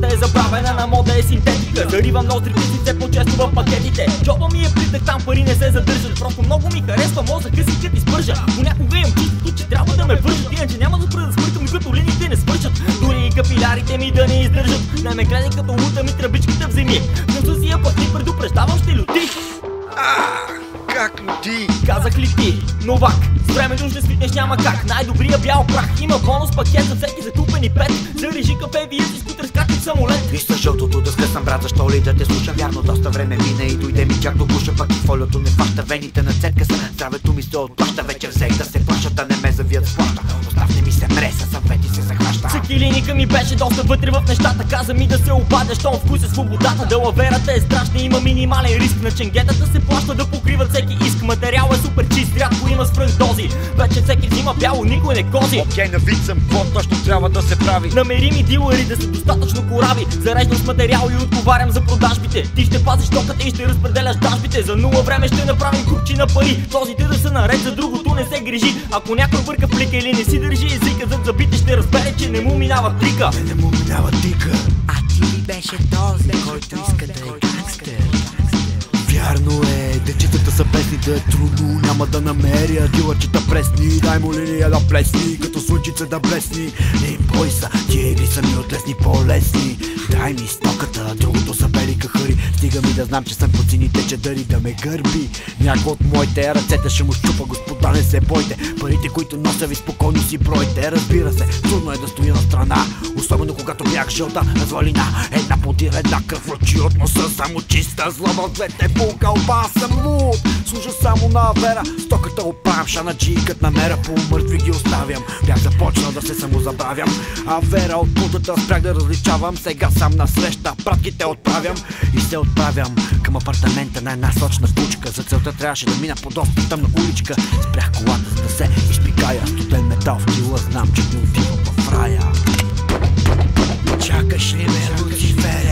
Цветната е забравена, на мода е синтетика. Заривам ноздри си все по-често в пакетите. Джоба ми е плитък, там пари не се задържат. Просто много ми харесва мозъка си като изпържа. Понякога имам чувството, че трябва да ме вържат, иначе няма да спра да смъртам, като линиите не свършат. Дори и капилярите ми да не издържат. Не ме гледай като лута ми тръбичката вземи. Носа си я пъти, предупреждавам, ще люти. Как люти? Казах ли ти, новак? С времето ще свикнеш, няма как. Най-добрия бял прах. Има бонус пакет за всеки закупени пет. За режи кафе, вие си скутер, скачай в самолет. Вижте жълтото да скъсам, брат, защо ли да те слушам? Вярно, доста време мина и дойде ми чак до гуша. Пак и фолиото не фаща, вените на цетка са. Здравето ми се отплаща, вечер взех да се плаща, да не ме завият с плаща. Остав не ми се мреса, съвети се захваща. Секилиника ми беше доста вътре в нещата. Каза ми да се обадя, щом вкуся свободата. Далаверата е страшна, има минимален риск. На ченгетата се плаща да покриват всеки иск. Материал е супер чист, рядко има свръхдози. Вече всеки взима бяло, никой не кози. Окей, на вид съм, какво точно трябва да се прави? Намери ми дилъри да са достатъчно корави. Зареждам с материал и отговарям за продажбите. Ти ще пазиш токата и ще разпределяш дажбите. За нула време ще направим купчи на пари. Тозите да са наред, за другото не се грижи. Ако някой бърка плика или не си държи езика, зад забите ще разбере, че не му минава трика. Не му минава тика. А ти ли беше този, който иска да е гангстер? Вярно е, дечетата са бесни, да е трудно, няма да намеря дилърчета пресни. Дай му линия да плесни, като слънчица да блесни. Не бой са, тия игри са ми от лесни по-лесни. Дай ми стоката, другото са бели кахари. Стига ми да знам, че съм по цените чадъри, да ме гърби някой от моите ръцете ще му щупа, господа, не се бойте. Парите, които нося ви спокойно си бройте. Разбира се, трудно е да стоя на страна, особено когато бях жълта развалина. Една подира, една кръв ръчи от носа, само чиста злоба от двете кълба съм луд, служа само на вера. Стоката оправям, шанаджи, кът намеря полумъртви ги оставям. Бях започнал да се самозабравям, а вера от путата спрях да различавам. Сега сам на среща пратките отправям и се отправям към апартамента на една сочна кучка. За целта трябваше да мина по доста тъмна уличка. Спрях колата, за да се изпикая. Студен метал в тила, знам, че не отивам в рая. Чакаш ли ме, Люцифер?